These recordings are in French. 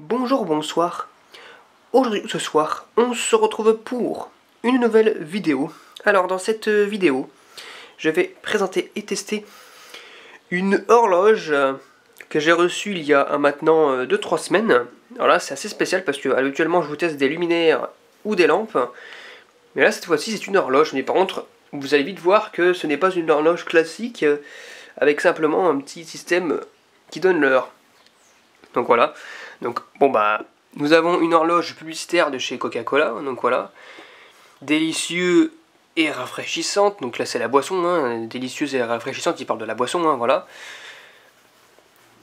Bonjour, bonsoir. Aujourd'hui, ce soir, on se retrouve pour une nouvelle vidéo. Alors, dans cette vidéo, je vais présenter et tester une horloge que j'ai reçue il y a maintenant 2-3 semaines. Alors là, c'est assez spécial parce que habituellement, je vous teste des luminaires ou des lampes. Mais là, cette fois-ci, c'est une horloge. Mais par contre, vous allez vite voir que ce n'est pas une horloge classique avec simplement un petit système qui donne l'heure. Donc voilà. Donc bon bah, nous avons une horloge publicitaire de chez Coca-Cola. Donc voilà. Délicieux et rafraîchissante. Donc là c'est la boisson, hein. Délicieuse et rafraîchissante, il parle de la boisson, hein, voilà.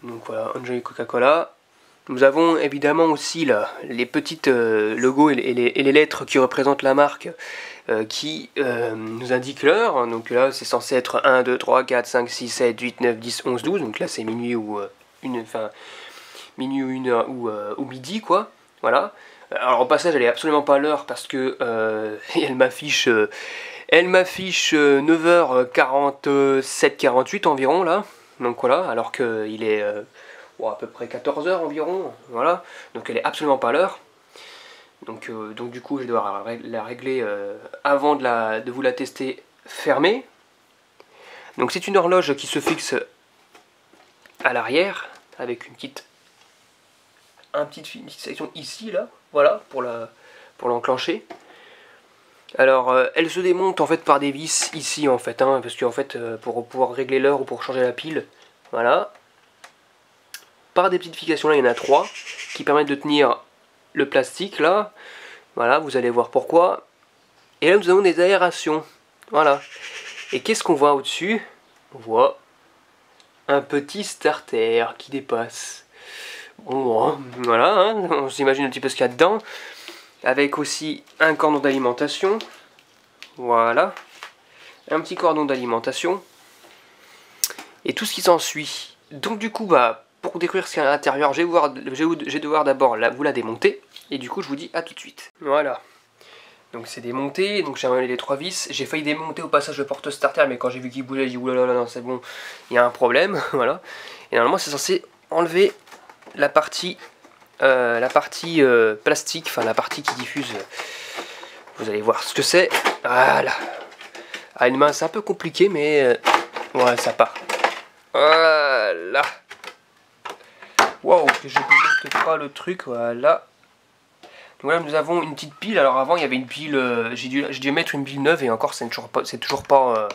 Donc voilà, Enjoy Coca-Cola. Nous avons évidemment aussi là, les petites logos et les lettres qui représentent la marque qui nous indiquent l'heure. Donc là c'est censé être 1, 2, 3, 4, 5, 6, 7, 8, 9, 10, 11, 12. Donc là c'est minuit ou minuit ou 1h ou midi quoi. Voilà. Alors au passage elle est absolument pas à l'heure parce que elle m'affiche 9h47-48 environ là. Donc voilà, alors qu'il est à peu près 14h environ. Voilà. Donc elle est absolument pas à l'heure. Donc du coup je vais devoir la régler avant de vous la tester fermée. Donc c'est une horloge qui se fixe à l'arrière avec une petite section ici là, voilà, pour l'enclencher. Alors elle se démonte en fait par des vis ici en fait, hein, parce qu'en fait pour pouvoir régler l'heure ou pour changer la pile, voilà, par des petites fixations là, il y en a 3 qui permettent de tenir le plastique là, voilà, vous allez voir pourquoi. Et là nous avons des aérations, voilà. Et qu'est-ce qu'on voit au-dessus? On voit un petit starter qui dépasse. Bon, voilà, hein, on s'imagine un petit peu ce qu'il y a dedans. Avec aussi un cordon d'alimentation. Voilà. Un petit cordon d'alimentation. Et tout ce qui s'ensuit. Donc du coup, bah, pour découvrir ce qu'il y a à l'intérieur, je vais devoir d'abord vous la démonter. Et du coup, je vous dis à tout de suite. Voilà. Donc c'est démonté, donc j'ai enlevé les 3 vis. J'ai failli démonter au passage le porte-starter, mais quand j'ai vu qu'il bougeait, j'ai dit oulala, non, c'est bon, il y a un problème. Voilà. Et normalement, c'est censé enlever la partie plastique, enfin la partie qui diffuse. Vous allez voir ce que c'est. Voilà. À une main c'est un peu compliqué, mais ouais, ça part. Voilà. Waouh, je ne pas le truc, voilà. Donc là nous avons une petite pile. Alors avant il y avait une pile, j'ai dû mettre une pile neuve et encore c'est toujours pas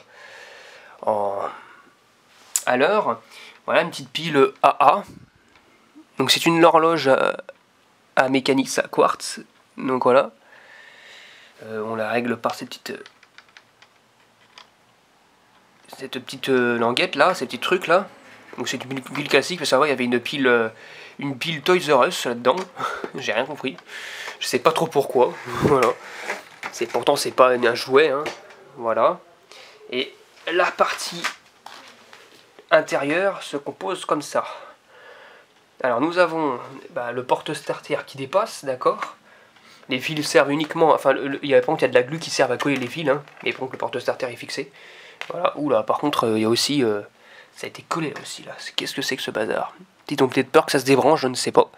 à l'heure. Voilà, une petite pile AA. Donc c'est une horloge à mécanique à quartz. Donc voilà. On la règle par cette petite languette là, ces petits trucs là. Donc c'est une pile classique, mais ça va, il y avait une pile Toys R Us là-dedans. J'ai rien compris. Je sais pas trop pourquoi. Voilà. Pourtant c'est pas un jouet, hein. Voilà. Et la partie intérieure se compose comme ça. Alors nous avons le porte-starter qui dépasse, d'accord. Les fils servent uniquement, enfin il y a de la glu qui sert à coller les fils, hein, mais par contre le porte-starter est fixé. Voilà, oula, par contre il y a aussi, ça a été collé là aussi là, qu'est-ce que c'est que ce bazar? Ils ont peut-être peur que ça se débranche, je ne sais pas.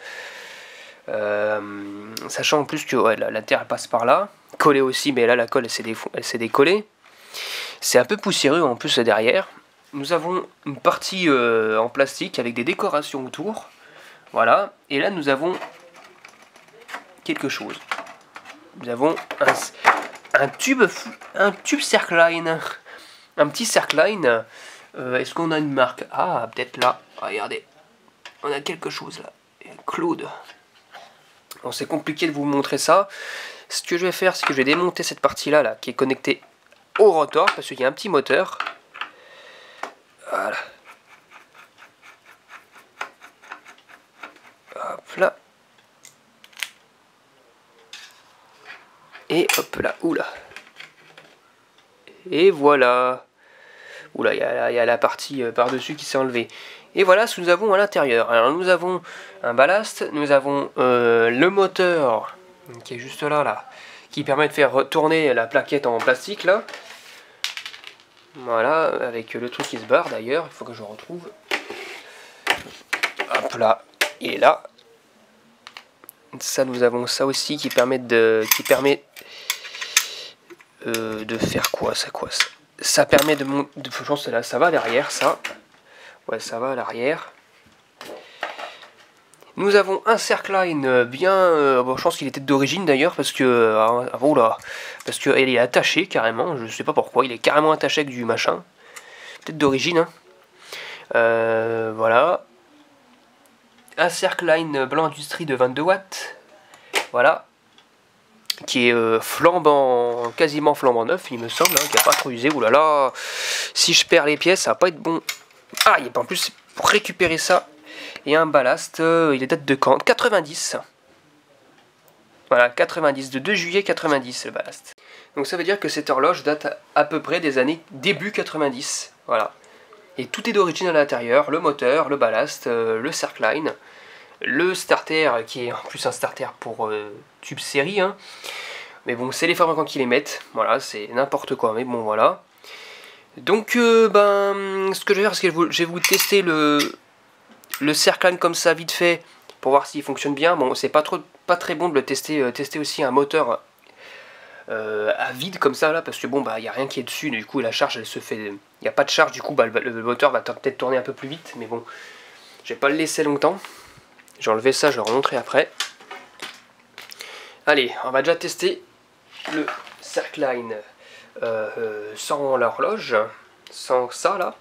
Sachant en plus que ouais, la terre passe par là, collé aussi, mais là la colle elle s'est décollée. C'est un peu poussiéreux en plus derrière. Nous avons une partie en plastique avec des décorations autour. Voilà, et là nous avons quelque chose. Nous avons un tube Cercline. Un petit Cercline. Est-ce qu'on a une marque? Ah, peut-être là. Regardez. On a quelque chose là. Claude. Bon, c'est compliqué de vous montrer ça. Ce que je vais faire, c'est que je vais démonter cette partie-là là, qui est connectée au rotor, parce qu'il y a un petit moteur. Voilà. Hop là. Et hop là, oula. Et voilà. Oula, il y a la partie par-dessus qui s'est enlevée. Et voilà ce que nous avons à l'intérieur. Alors nous avons un ballast, nous avons le moteur qui est juste là, qui permet de faire tourner la plaquette en plastique là. Voilà, avec le truc qui se barre d'ailleurs, il faut que je retrouve. Hop là, et là. Ça, nous avons ça aussi qui permet de faire quoi, ça permet je pense que là, ça va à l'arrière, ça. Ouais, ça va à l'arrière. Nous avons un Cercline bien... bon, je pense qu'il était d'origine d'ailleurs, parce que... oh là, parce qu'il est attaché carrément, je sais pas pourquoi, il est carrément attaché avec du machin. Peut-être d'origine, hein. Voilà. Un Cercline blanc industrie de 22 watts. Voilà. Qui est flambant, quasiment flambant neuf, il me semble, hein, qui n'a pas trop usé. Ouh là là, si je perds les pièces, ça va pas être bon. Ah, en plus, pour récupérer ça, il y a un ballast, il est date de quand? 90. Voilà, 90, de 2 juillet 90 le ballast. Donc ça veut dire que cette horloge date à peu près des années début 90. Voilà. Et tout est d'origine à l'intérieur, le moteur, le ballast, le Cercline, le starter qui est en plus un starter pour tube série, hein. Mais bon, c'est les fabricants qui les mettent, voilà, c'est n'importe quoi, mais bon, voilà. Donc, ce que je vais faire, c'est que je vais vous tester le Cercline comme ça, vite fait, pour voir s'il fonctionne bien. Bon, c'est pas très bon de le tester, tester aussi un moteur à vide comme ça, là, parce que bon, il n'y a rien qui est dessus, du coup, la charge, elle se fait... Il n'y a pas de charge, du coup, le moteur va peut-être tourner un peu plus vite, mais bon, je vais pas le laisser longtemps. J'ai enlevé ça, je vais remontrer après. Allez, on va déjà tester le Cercline sans l'horloge, sans ça là.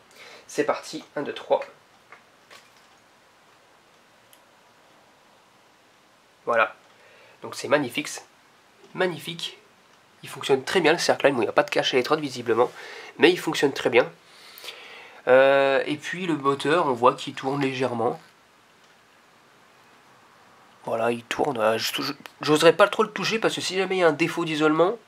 C'est parti, 1, 2, 3. Voilà, donc c'est magnifique, magnifique. Il fonctionne très bien le Cercline, bon, il n'y a pas de cache électrode visiblement, mais il fonctionne très bien. Et puis le moteur, on voit qu'il tourne légèrement. Voilà, il tourne. J'oserais pas trop le toucher parce que si jamais il y a un défaut d'isolement,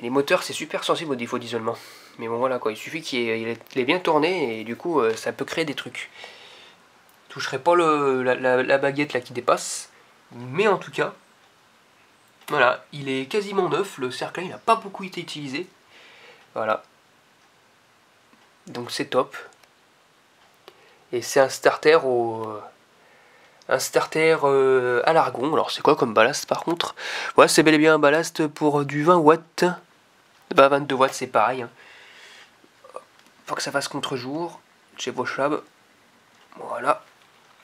les moteurs c'est super sensible au défaut d'isolement. Mais bon voilà quoi, il suffit qu'il ait bien tourné et du coup ça peut créer des trucs. Je toucherai pas la baguette là qui dépasse, mais en tout cas, voilà, il est quasiment neuf, le Cercline n'a pas beaucoup été utilisé. Voilà. Donc c'est top. Et c'est un starter à l'argon. Alors c'est quoi comme ballast par contre? Ouais, c'est bel et bien un ballast pour du 20 watts. Bah 22 watts c'est pareil, hein. Faut que ça fasse contre-jour. Chez Boschab. Voilà.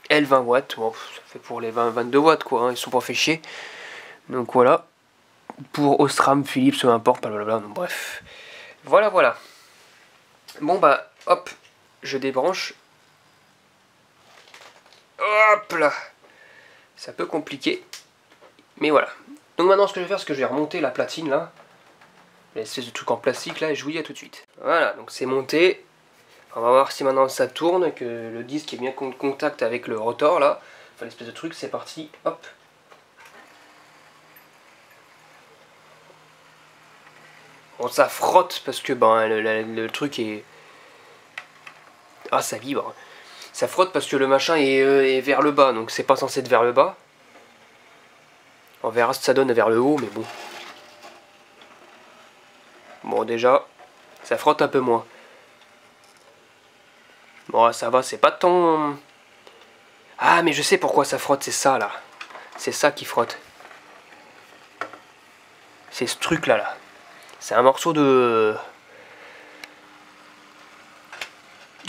L 20 watts. Bon, ça fait pour les 22 watts quoi, hein. Ils sont pas fait chier. Donc voilà. Pour Osram, Philips, peu importe, blablabla. Donc, bref. Voilà, voilà. Bon bah, hop. Je débranche. Hop là. C'est un peu compliqué. Mais voilà. Donc maintenant ce que je vais faire, c'est que je vais remonter la platine là. L'espèce de truc en plastique là, et je vous dis à tout de suite. Voilà, donc c'est monté. On va voir si maintenant ça tourne, que le disque est bien en contact avec le rotor là. Enfin l'espèce de truc, c'est parti. Hop. Bon, ça frotte parce que ben, le truc est... Ah, ça vibre. Ça frotte parce que le machin est vers le bas, donc c'est pas censé être vers le bas. On verra ce que ça donne vers le haut, mais bon. Bon, déjà, ça frotte un peu moins. Bon, ça va, c'est pas tant... Ah, mais je sais pourquoi ça frotte, c'est ça, là. C'est ça qui frotte. C'est ce truc-là, là. C'est un morceau de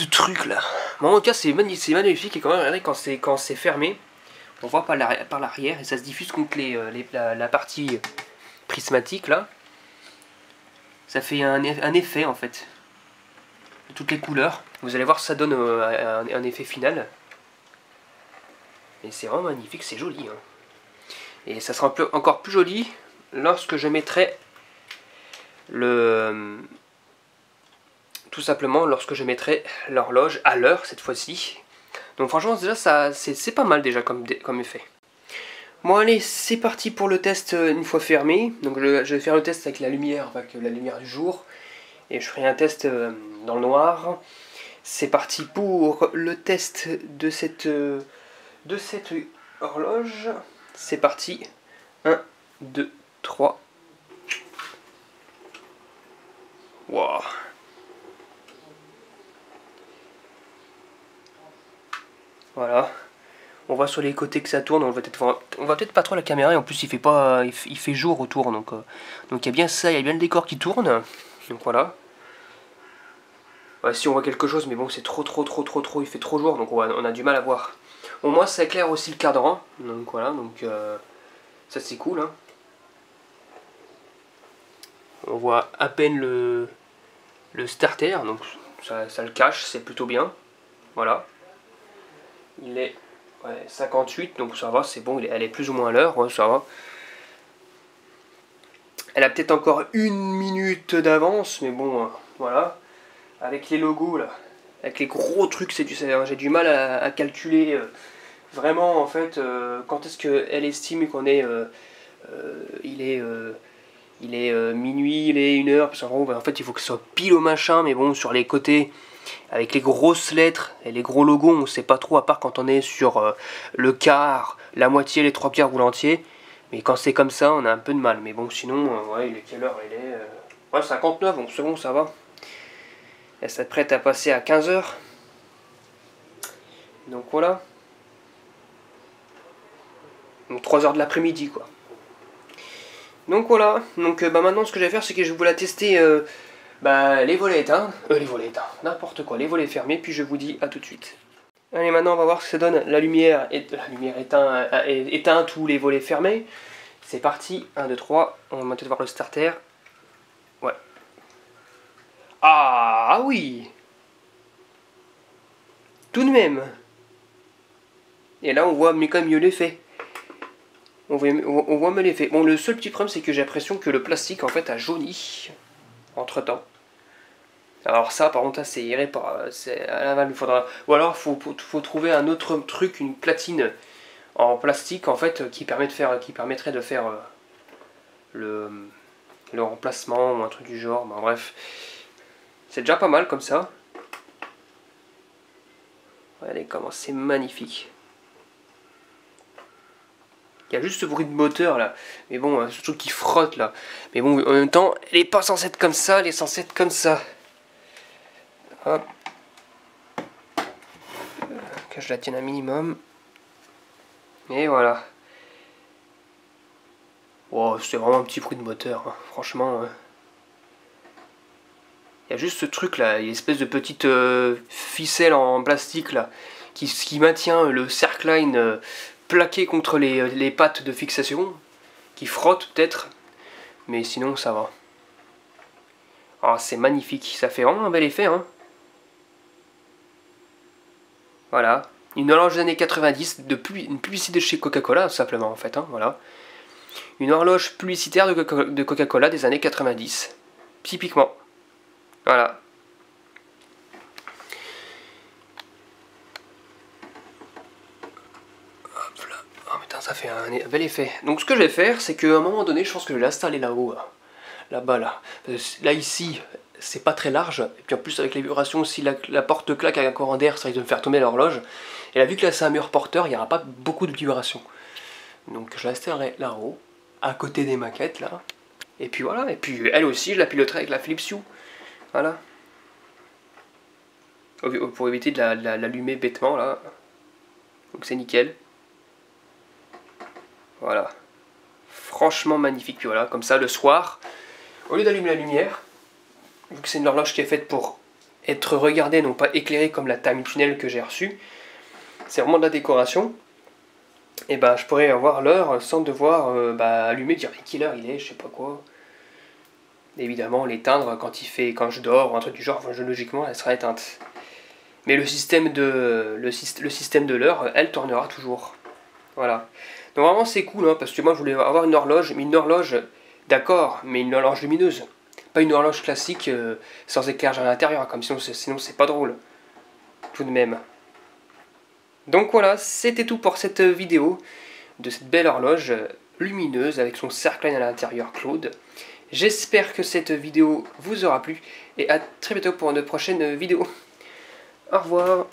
truc, là. Bon, en tout cas, c'est magnifique, et quand même, regardez, quand c'est fermé, on voit par l'arrière, et ça se diffuse contre la partie prismatique, là. Ça fait un effet, en fait. De toutes les couleurs. Vous allez voir, ça donne un effet final. Et c'est vraiment magnifique, c'est joli, hein. Et ça sera encore plus joli lorsque je mettrai tout simplement lorsque je mettrai l'horloge à l'heure cette fois-ci. Donc franchement déjà c'est pas mal déjà comme effet. Bon allez, c'est parti pour le test une fois fermé. Donc je vais faire le test avec la lumière du jour. Et je ferai un test dans le noir. C'est parti pour le test de cette horloge. C'est parti. 1, 2, 3. Wow. Voilà. On voit sur les côtés que ça tourne, on va peut-être pas trop la caméra, et en plus il fait jour autour, donc il y a bien ça, il y a bien le décor qui tourne, donc voilà. Ouais, si on voit quelque chose, mais bon c'est trop, il fait trop jour, donc on a du mal à voir. Au moins ça éclaire aussi le cadran, donc voilà, donc ça c'est cool. Hein. On voit à peine le starter, donc ça le cache, c'est plutôt bien. Voilà. Il est 58, donc ça va, c'est bon, elle est plus ou moins à l'heure, ouais, ça va. Elle a peut-être encore 1 minute d'avance, mais bon, voilà. Avec les logos là, avec les gros trucs, j'ai du mal à calculer vraiment en fait quand est-ce qu'elle estime qu'on est, il est minuit, il est 1h, parce qu'en gros, en fait il faut que ce soit pile au machin, mais bon, sur les côtés, avec les grosses lettres et les gros logos, on sait pas trop, à part quand on est sur le quart, la moitié, les 3/4 ou l'entier. Mais quand c'est comme ça, on a un peu de mal. Mais bon, sinon, ouais, il est quelle heure? Il est 59, donc c'est bon, ça va. Elle s'apprête à passer à 15h. Donc voilà. Donc 3h de l'après-midi, quoi. Donc voilà. Donc maintenant, ce que je vais faire, c'est que je vais vous la tester les volets éteints. Les volets éteints, n'importe quoi. Les volets fermés, puis je vous dis à tout de suite. Allez, maintenant, on va voir ce que ça donne. La lumière éteinte ou les volets fermés. C'est parti. 1, 2, 3. On va peut-être voir le starter. Ouais. Ah oui! Tout de même. Et là, on voit quand même mieux l'effet. On voit mieux l'effet. Bon, le seul petit problème, c'est que j'ai l'impression que le plastique, en fait, a jauni. Entre-temps. Alors ça, par contre, c'est irréparable. À l'aval, il faudra... Ou alors, faut trouver un autre truc, une platine en plastique, en fait, qui permettrait de faire le remplacement ou un truc du genre. Ben, bref. C'est déjà pas mal, comme ça. Regardez comment c'est magnifique. Il y a juste ce bruit de moteur là. Mais bon, ce truc qui frotte là. Mais bon, en même temps, elle est pas censée être comme ça, elle est censée être comme ça. Hop. Que je la tienne un minimum. Et voilà. Wow, c'est vraiment un petit bruit de moteur, hein. Franchement. Il y a juste ce truc là, une espèce de petite ficelle en plastique là, qui maintient le Cercline plaqué contre les pattes de fixation, qui frotte peut-être, mais sinon ça va. Ah, c'est magnifique, ça fait vraiment un bel effet, hein. Voilà, une horloge des années 90, une publicité de chez Coca-Cola, simplement en fait, hein, voilà. Une horloge publicitaire de Coca-Cola des années 90, typiquement. Voilà. Hop là. Oh putain, ça fait un bel effet. Donc ce que je vais faire, c'est qu'à un moment donné, je pense que je vais l'installer là-haut. Là-bas, là. Là, ici, c'est pas très large. Et puis en plus, avec les vibrations, si la porte claque avec un courant d'air, ça risque de me faire tomber l'horloge. Et là, vu que là, c'est un mur porteur, il n'y aura pas beaucoup de vibrations. Donc je l'installerai là-haut, à côté des maquettes, là. Et puis voilà. Et puis elle aussi, je la piloterai avec la Philips Hue. Voilà. Pour éviter de l'allumer bêtement, là. Donc c'est nickel. Voilà. Franchement magnifique. Puis voilà, comme ça, le soir, au lieu d'allumer la lumière, vu que c'est une horloge qui est faite pour être regardée, non pas éclairée comme la Time Tunnel que j'ai reçue, c'est vraiment de la décoration. Et ben je pourrais avoir l'heure sans devoir allumer, dire quelle heure il est, je sais pas quoi. Évidemment, l'éteindre quand je dors ou un truc du genre, enfin, logiquement, elle sera éteinte. Mais le système de l'heure, elle tournera toujours. Voilà. Donc vraiment c'est cool, hein, parce que moi je voulais avoir une horloge, mais une horloge, d'accord, mais une horloge lumineuse. Pas une horloge classique sans éclairage à l'intérieur, comme sinon c'est pas drôle. Tout de même. Donc voilà, c'était tout pour cette vidéo de cette belle horloge lumineuse avec son Cercline à l'intérieur Claude. J'espère que cette vidéo vous aura plu et à très bientôt pour une prochaine vidéo. Au revoir.